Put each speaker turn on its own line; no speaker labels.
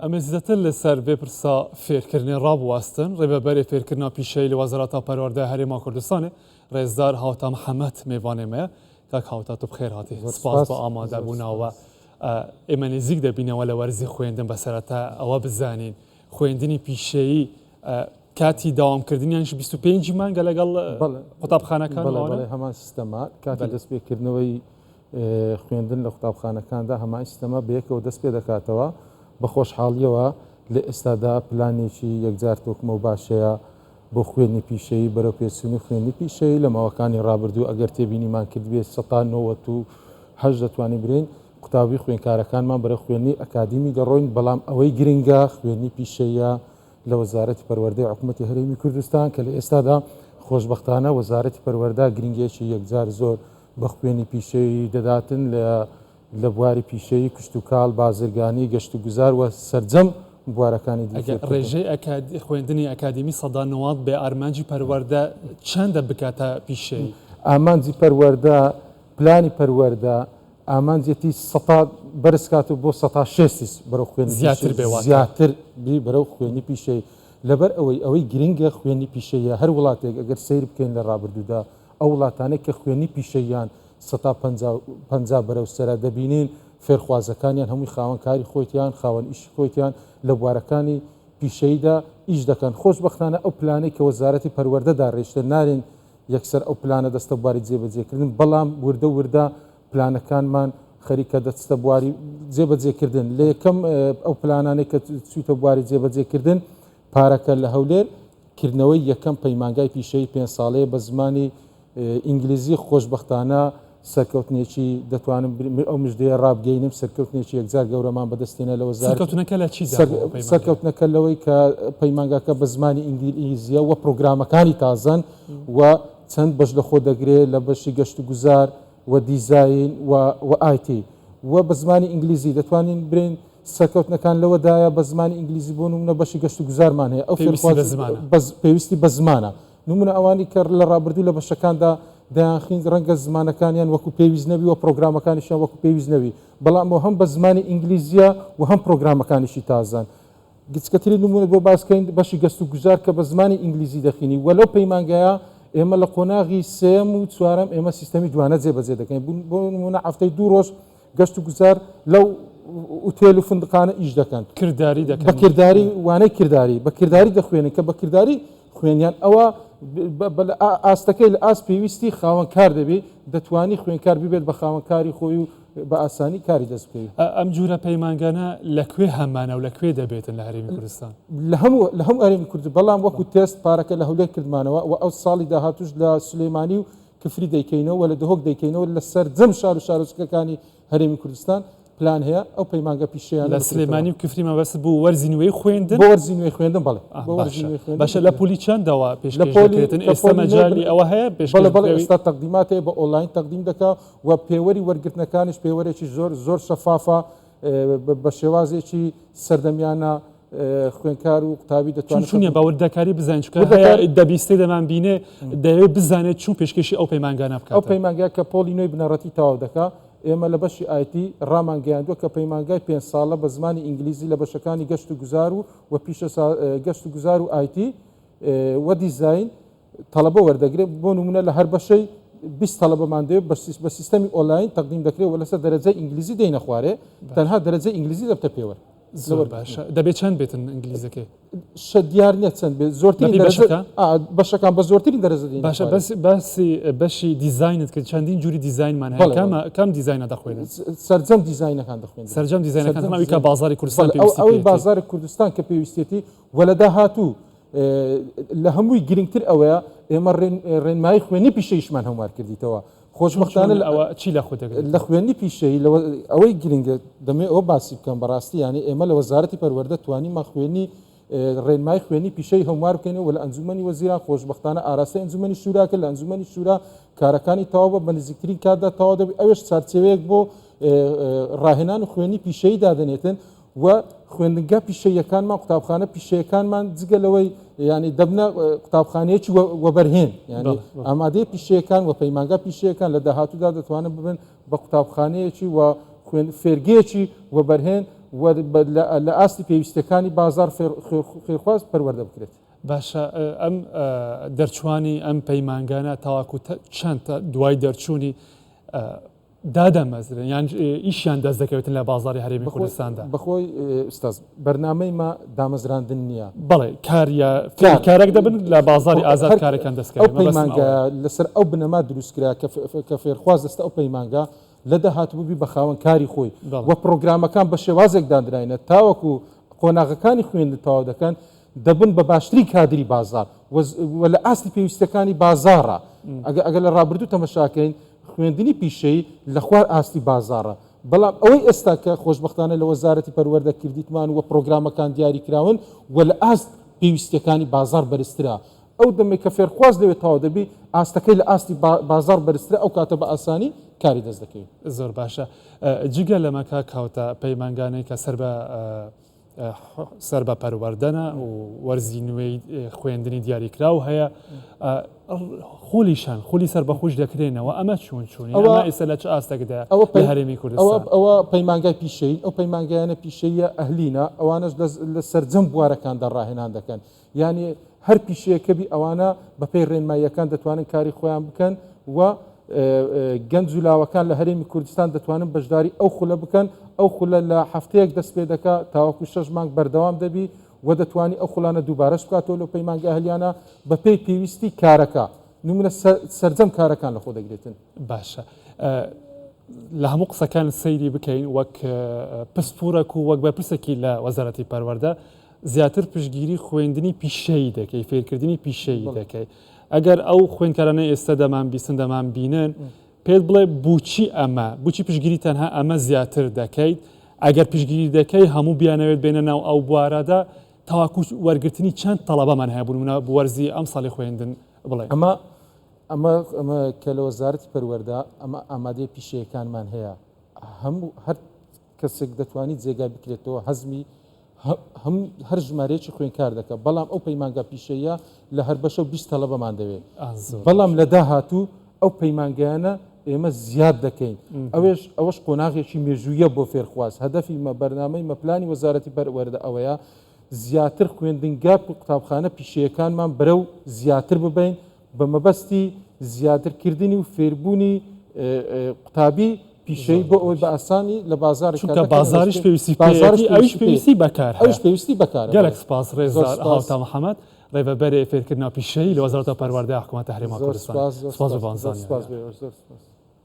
ئەمە زیاتر لەسەر بێپرسا فێرکردنی ڕابواستن ڕێبەبەری فێرکردنا پیشەی لە وەزارەتا پەروەردە هەرێما کوردستانê ڕێزدار هاوتا محەممەد میوانê me کاک هاوتا تو بخێر هاتی سپاس بە ئامادەبوونەوە ئێمە نزیک دەبینەوە لە وەرزی خوێندن بەسەرەتا ئەوە بزانین خوێندنی پیشەیی کاتی داوامکردنیانش 25 مانگە لەگەڵ قوتابخانەکان
هەمان سیستەما کاتی دەستپێکردنەوەی خوێندن لە قوتابخانەکاندا هەمان سیستەما بەیەکەوە دەست پێ دەکاتەوە بە خۆشحاڵیەوە لە ئێستادا پلانێکی یەکجار تۆکمە و باشەیە بۆ خوێنی پیشەیی بەرەو پێچوونی خوێنی پیشەیی لە ماوەکانی ڕابردوو ئەگەر تێبینیمان کردبێ 1970 دەتوانین برین قوتابی خوێنکارەکانمان بەرە خوێنی ئەکادیمی دەڕۆین بەڵام ئەوەی گرنگە خوێنی پیشەیە لە وەزارەتی پەروەردەی حکوومەتی هەرێمی کوردستان کە لە ئێستادا خۆشبەختانە وەزارەتی پەروەردە گرنگێکی یەکجار زۆر بە خوێنی پیشەیی دەداتن لە بواری پیشەیی کشت و کاڵ بازرگانی گەشت و گوزار و سەرجەم بوارەکانی
ڕێژەی خوێندنی ئەکادمی سەدانەوەات بێ ئارمانجی پەروەردە چەندە بکاتە پیشەی
ئامانجی پەروەردە پلانی پەروەردە ئامانجێتی بەرزکات و بۆ 6 بەرەو خوێن زیاتر بەرەو خوێنی پیشەی لەبەر ئەوەی گرنگە خوێنی پیشەیە هەر وڵاتێک ئەگەر سیر بکەین لە ڕابردوودا ئەو وڵاتانێک کە خوێنی پیشەیان 150 بەرەو سەرە دەبینین فێرخوازەکانیان هەمووی خاوەنکاری خۆیان خاوەن ئیشی خۆیان لە بوارەکانی پیشەیدا ئیش دەکەن خۆشبەختانە ئەو پلانەی کە وەزارەتی پەروەردەدا ڕێژتە نارێن یەکسەر ئەو پلانە دەستە بواری جێبەجێکردن بەڵام وردە خەریکە دەستە بواری جێبەجێکردن لە یەکەم ئەو پلانانەی کە چوویتە بواری جێبەجێکردن پارەکە لە هەولێر کردنەوەی یەکەم پەیمانگای پیشەی 5 ساڵەیە بە زمانی ئینگلیزی خۆشبەختانە سەرکەوتنێکی دەتوانم ئەو مژدەیە ڕابگەینم سەرکەوتنێکی یەکجار گەورەمان بەدەستێنە لە وەزارەت سەرکەوتنەکە لەوەی کە پەیمانگاکە بە زمانی ئینگلیزیە و پرۆگرامەکانی تازەن و چەند بەش لە خۆ دەگرێت لە بەشی گەشت و گوزار و دیزاین و ئایتی و بە زمانی ئینگلیزی دەتوانین برین سەرکەوتنەکان لەوەدایە بە زمانی ئینگلیزی بۆ نمونە بەشی گەشت و گوزارمان هەیە ئەو پێویستی بە زمانە نمونە ئەوانی کە لە ڕابردوو لە بەشەکاندا دایانخین ڕەنگە زمانەکانیان وەکو پێویست نەبی و پرۆگرامەکانیشیان وەکو پێویست نەوی بەڵام هەم بە زمانی ئینگلیزیە و هەم پرۆگرامەکانیشی تازان گچکەتری نمونە بۆ باسکەین بەشی گەشت و گوزار کە بە زمانی ئینگلیزی دەخینی وەلەو پەیمانگایە ئێمە لە قۆناغی سێم و چوارەم ئێمە سیستەمی دوانە جێبەجێ دەکەین بۆ نمونە هەفتەی 2 ڕۆژ گەشت و گوزار لەو ئوتێل و فندقانە ئیش دەکەن
کردداری دەکەن
بە کردداری وانەی کردداری بە کردداری دەخوێنن کە بە کردداری خوێنیان ئەوە ئاستەکەی لە ئاس پێویستی خاوەنکار دەبێت دەتوانی خوێنکار ببێت بە خاوەنکاری خۆی و بە ئاسانی کاری دەست بکەیت
ئەم جورە پەیمانگانە لەکوێ هەمانە و لەکوێ دەبێتن لە هەرێمی کوردستان
لە هەموو ئەرێمی کورد بەڵام وەکو تێست پارەکە لە هەولێر کردمانەوە و ئەو ساڵی داهاتوش لە سلێمانی و کفری دەیکەینەوە و لە دهۆک دەیکەینەوە لەسەر جەم شار و شارۆچکەکانی هەرێمی کوردستان پلان هەیە ئەو پەیمانگە پیشیان
لە سلێمانی و کفری مەبەست بوو وەرزینوەی خوێندن
بۆ وەرزینوەی خوێندن بەڵێ
باشە لە پۆلی چەندەوە پێشکەشکرێتن ئێستا مەجای ئەوە هەیە
بەڵێ ئێستا تەقدیمات هەیە بە ئۆنلاین تەقدیم دەکا و پێوەری وەرگرتنەکانش پێوەرێکی زۆر شەفافە بە شێوازێکی سەردەمیانە خوێنکار و قوتابی دەتوانێت
چونیە باوەردەکاری بزانین چکە دەبیستەی دەمان بینێ دەوێت بزانێت چون پێشکەشی ئەو پەیمانگانە بکات
ئەو پەیمانگای کە پۆلی نوێی بنەڕەتی تەواو دەکا ئێمە لە بەشی ئایتی ڕامانگەیاندووە کە پەیمانگای 5 ساڵە بە زمانی ئینگلیزی لە بەشەکانی گەشت و گوزار و پیشە گەشت و گوزار و ئایتی و دیزاین تەڵەبە وەردەگرێت بۆ نمونە لە هەر بەشەی 20 تەڵەبەمان دەوێت بە سیستەمی ئۆنلاین تەقدیم دەکرێت و لەسەر دەرەجەی ئینگلیزی دەینە خوارێ تەنها دەرەجەی ئینگلیزی دەبتە پێوە
زۆر باشە دەبێت چەند بێتن ئینگلیزەکەی
دیار نیە چەند بێت زۆرترین بەشەکان بە زۆرترین دەرەجە دێن
باشە باسی بەشی دیزاینت کرد چەندین جوری دیزاینمان هەیە کام دیزاینە دەخوێنن
سەرجەم دیزاینەکان دەخوێن
سەرجەم دیزاینەکان تەماوی کە بازاری کوردستان
ئەوەی بازاری کوردستان کە پێویستێتی وەلەدا هاتوو لە هەمووی گرنگتر ئەوەیە ئێمە ڕێنمایی خوێنی پیشەیشمان هەموار کردیتەوە خۆشبەختانە
ئەوە چی
لە خوێنی پیشەی ئەوەی گرنگە دەمێ ئەوە باسی بکەم بەڕاستی یانی ئێمە لە وەزارەتی پەروەردە توانیمان خوێنی ڕێنمای خوێنی پیشەی هەموار بکەینەوە لە ئەنجومەنی وەزیران خۆشبەختانە ئاراستەی ئەنجومەنی شوراکە لە ئەنجومەنی شورا کارەکانی تەواو بە نزیکترین کاتدا تەواو دەبێت ئەوێش چارچێوەیەک بۆ ڕاهێنان و خوێنی پیشەی دادەنێتن و خوێندنگە پیشەیەکانمان قوتابخانە پیشەیەکانمان جگە لەوەی ینی دەبنە قوتابخانەیەکی وەبەرهێن ینی ئامادەی پیشەیەکان و پەیمانگە پیشەیەکان لە داهاتوودا دەتوانن ببن بە قوتابخانەیەکی و فێرگەیەکی وەبەرهێن لە ئاستی پێویستەکانی بازار خێرخواز پەروەردە بکرێت.
باشە ئەم دەرچوانی ئەم پەیمانگانە تاواکو چەند دوای دەرچوونی دادەمەزرن یان ئیشیان دەست دەکەوێتن لە بازاری هەرێمی کوردستاندا
بەخۆی ئستاز بەرنامەی ما دامەزراندن نییە
بڵێ کارێک دەبن لە بازاری ئازاد کارەکان دەستکەوێت
ئەو پەیمانگە لەسەر ئەو بنەما دروستکرا کە فێرخواز دەستە ئەو پەیمانگە لە داهاتبووبی بە خاوەن کاری خۆی وە پرۆگرامەکان بە شێوازێک دادراینە تاوەکو قۆناغەکانی خوێندن تەواو دەکەن دەبن بە باشتری کادری بازار و لە ئاستی پێویستەکانی بازارە ئەگەر لە ڕابردوو تەمەشاکەین خوێندنی پیشەی لە خوار ئاستی بازارە بەڵام ئەوەی ئێستا کە خۆشببختانە لە وەزارەتی پەروەردەکردیتمان وە پرۆگرامەکان دیاریکراون و لە ئاست پێویستەکانی بازار بەرزترا ئەو دەمێک کە فێرخواز دەوێت تەواو دەبی ئاستەکەی لە ئاستی بازار بەرزترە ئەو کاتە بە ئاسانی کاری دەست دەکەوێت.
زۆر باشە جگە لەمەکە کاوتە پەیمانگانەی کە سەر بە پەروەردەنە و وەرزی نوێی خوێندنی دیاریکراو هەیە خۆلیشان خۆلی سەر بەخۆش دەکرێنەوە ئەمە چۆن ئێستا لە چ ئاستێکدا هەرێمی کوردستان
ئەوە پەیمانگای پیشەی ئەو پەیمانگایانە پیشەیە ئەهلینە ئەوانش لە سەرجەم بوارەکاندا ڕاهێنان دەکەن یعنی هەر پیشەیەکەبی ئەوانە بەپێی ڕێنماییەکان دەتوانن کاری خۆیان بکەن و گەنج و لاوەکان لە هەرێمی کوردستان دەتوانن بەشداری ئەو خولە بکەن ئەو خولە لە هەفتەیەک دەست پێ دەکات تاوەکو 6 مانگ بەردەوام دەبی و دەتوانی ئەو خولانە دووبارەش بکاتەوە لە پەیمانگە هەلیانە بەپێی پێویستی کارەکە نمونە سەرجەم کارەکان لە خۆ دەگرێتن.
باشە لە هەموو قسەکان سەیری بکەین وەک پسپورەک و وەک بەرپرسێکی لە وەزارەتی پەروەردە زیاتر پشتگیری خوێندنی پیشەی دەکەی فێرکردنی پیشەی دەکەی ئەگەر ئەو خوێندکارانە ئێستا دەمان بیستن دەمان بینن پێت بڵێ بچی پشتگیری تەنها ئەمە زیاتر دەکەیت ئەگەر پشتگیری دەکەی هەموو بیانەوێت بێنە ناو ئەو بوارەدا تاواکو وەرگرتنی چەند تەڵەبەمان هەیە بوونە بۆ وەرزی ئەم ساڵی خوێندن بڵێ
ئەمە کە لە وەزارەتی پەروەردە ئەمە ئامادەی پیشەیەکانمان هەیە هەر کەسێک دەتوانیت جێگا بکرێتەوە هەزمی هەر ژمارەیەکی خوێنکار دەکە بەڵام ئەو پەیمانگە پیشەیە لە هەر بەشە 20 تەڵەبەمان دەوێت بەڵام لە داهاتوو ئەو پەیمانگەیانە ئێمە زیاد دەکەین ئەوەش قۆناغێکی مێژوویە بۆ فێرخواز هەدەفی بەرنامەی مەپلانی وەزارەتی پەروەردە ئەوەیە زیاتر خوێندنگا قوتابخانە پیشەیەکانمان بەرەو زیاتر ببین بە مەبەستی زیاترکردنی و فێربوونی قوتابی پیشەی بۆ ئەوەی بە ئاسانی لە
بازاریش پێویستی بەکار
ئەوش پێویستی بەکار
گەلێک سپاس ڕێزدار هاوتا محەممەد ڕێبەبەرێ فێرکردنا پیشەی لە وەزارەتە پەروەردەی حکوومەتە هەرێمی کوردستان سپاس بە بانزانیان.